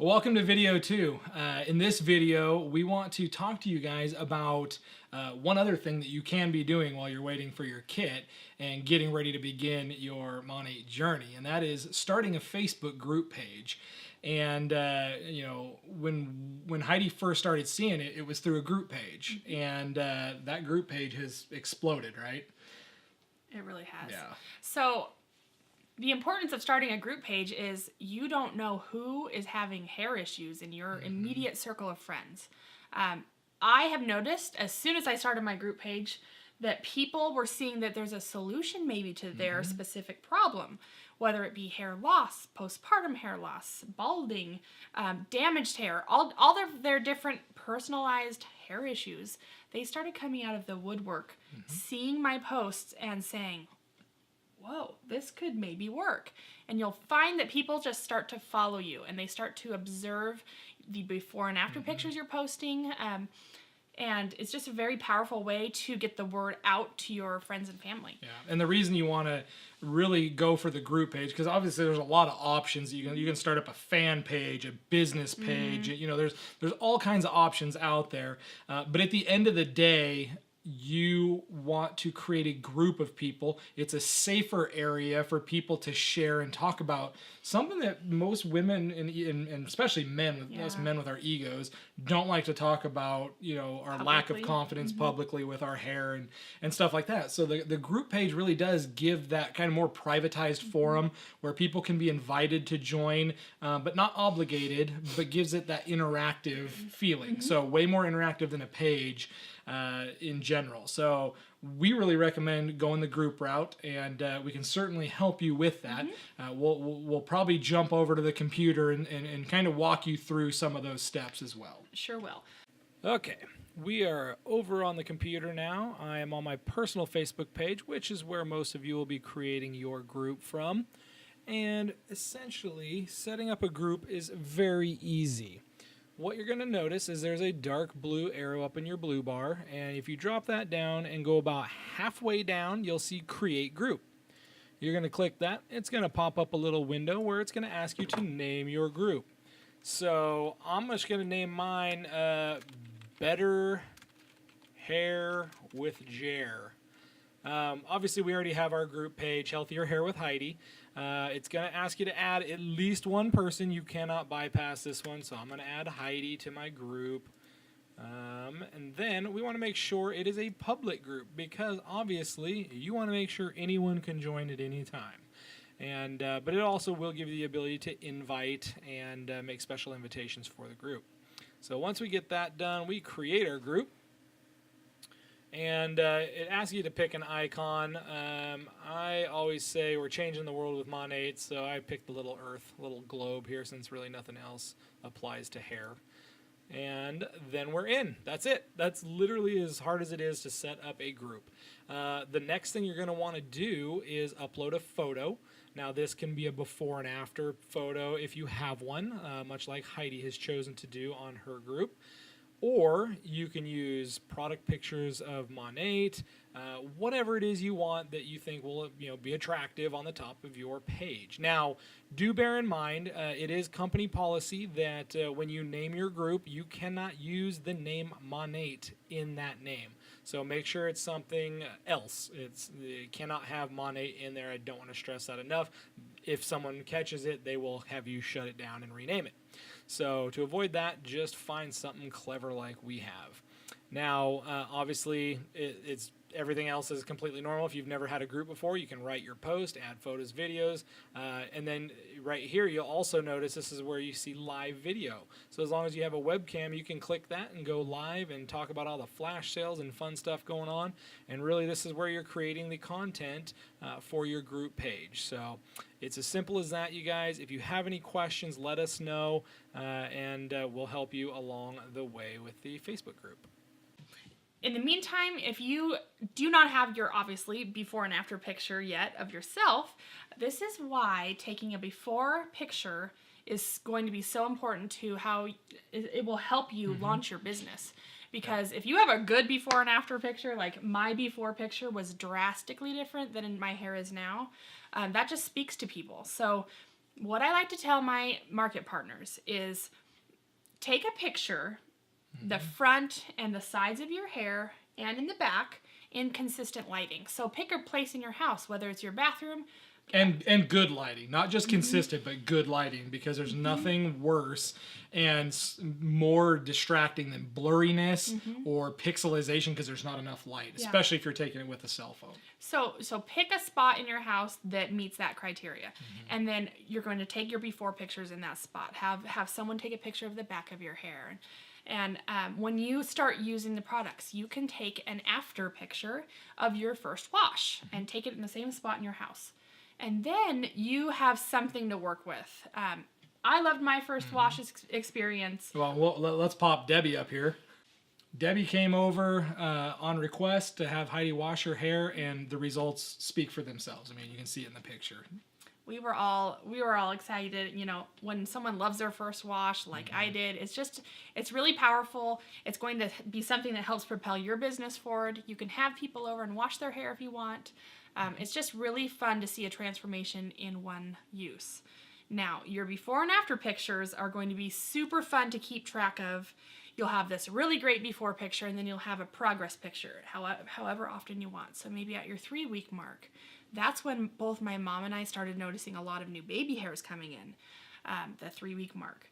Well, welcome to video 2. In this video, we want to talk to you guys about one other thing that you can be doing while you're waiting for your kit and getting ready to begin your Monat journey, and that is starting a Facebook group page. And when Heidi first started seeing it, it was through a group page, and that group page has exploded, right? It really has. Yeah. So the importance of starting a group page is you don't know who is having hair issues in your immediate circle of friends. I have noticed as soon as I started my group page that people were seeing that there's a solution maybe to their specific problem, whether it be hair loss, postpartum hair loss, balding, damaged hair, all their different personalized hair issues. They started coming out of the woodwork, seeing my posts and saying, whoa, this could maybe work. And you'll find that people just start to follow you and they start to observe the before and after pictures you're posting. And it's just a very powerful way to get the word out to your friends and family. Yeah, and the reason you want to really go for the group page, because obviously there's a lot of options. You can start up a fan page, a business page. You know, there's all kinds of options out there. But at the end of the day, you want to create a group of people. It's a safer area for people to share and talk about something that most women and especially men, most men with our egos, don't like to talk about, you know, our Publicly. lack of confidence publicly with our hair and stuff like that. So the group page really does give that kind of more privatized forum where people can be invited to join, but not obligated, but gives it that interactive feeling. So way more interactive than a page in general. So we really recommend going the group route, and we can certainly help you with that. We'll probably jump over to the computer and kind of walk you through some of those steps as well. Sure will. Okay, we are over on the computer now. I am on my personal Facebook page, which is where most of you will be creating your group from. And essentially, setting up a group is very easy. What you're going to notice is there's a dark blue arrow up in your blue bar, and if you drop that down and go about halfway down, you'll see Create Group. You're going to click that. It's going to pop up a little window where it's going to ask you to name your group. So I'm just going to name mine Better Hair with Jer. Obviously, we already have our group page, Healthier Hair with Heidi. It's going to ask you to add at least one person. You cannot bypass this one, so I'm going to add Heidi to my group. And then we want to make sure it is a public group because obviously you want to make sure anyone can join at any time. And but it also will give you the ability to invite and make special invitations for the group. So once we get that done, we create our group. And it asks you to pick an icon. I always say we're changing the world with Monat, so I picked the little earth, little globe here since really nothing else applies to hair. And then we're in. That's it. That's literally as hard as it is to set up a group. The next thing you're going to want to do is upload a photo. Now this can be a before and after photo if you have one, much like Heidi has chosen to do on her group. Or you can use product pictures of Monat, whatever it is you want that you think will be attractive on the top of your page. Now, do bear in mind, it is company policy that when you name your group, you cannot use the name Monat in that name. So make sure it's something else. It cannot have Monat in there. I don't want to stress that enough. If someone catches it, they will have you shut it down and rename it. So to avoid that, just find something clever like we have. Now, obviously, it's everything else is completely normal. If you've never had a group before, you can write your post, add photos, videos, and then right here you'll also notice this is where you see live video. So as long as you have a webcam, you can click that and go live and talk about all the flash sales and fun stuff going on. And really, this is where you're creating the content for your group page. So it's as simple as that, you guys. If you have any questions, let us know, and we'll help you along the way with the Facebook group. In the meantime, if you do not have your, obviously, before and after picture yet of yourself, this is why taking a before picture is going to be so important to how it will help you launch your business. Because if you have a good before and after picture, like my before picture was drastically different than my hair is now, that just speaks to people. So What I like to tell my market partners is take a picture, the front and the sides of your hair and in the back in consistent lighting. So pick a place in your house, whether it's your bathroom. And good lighting, not just consistent, but good lighting, because there's nothing worse and more distracting than blurriness or pixelization because there's not enough light, especially if you're taking it with a cell phone. So pick a spot in your house that meets that criteria, and then you're going to take your before pictures in that spot. Have someone take a picture of the back of your hair. And when you start using the products, you can take an after picture of your first wash and take it in the same spot in your house. And then you have something to work with. I loved my first wash experience. Well, let's pop Debbie up here. Debbie came over on request to have Heidi wash her hair, and the results speak for themselves. I mean, you can see it in the picture. We were all excited. You know, when someone loves their first wash like I did, it's really powerful. It's going to be something that helps propel your business forward. You can have people over and wash their hair if you want. It's just really fun to see a transformation in one use. Now, your before and after pictures are going to be super fun to keep track of. You'll have this really great before picture, and then you'll have a progress picture, however often you want. So maybe at your 3-week mark, that's when both my mom and I started noticing a lot of new baby hairs coming in, the 3-week mark.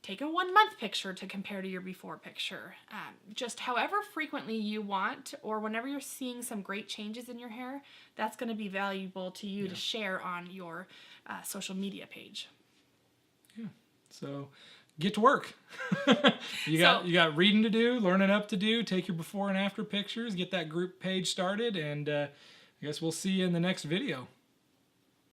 Take a 1-month picture to compare to your before picture. Just however frequently you want, or whenever you're seeing some great changes in your hair, that's going to be valuable to you to share on your social media page. Yeah. So get to work. You got reading to do, learning up to do. Take your before and after pictures. Get that group page started, and I guess we'll see you in the next video.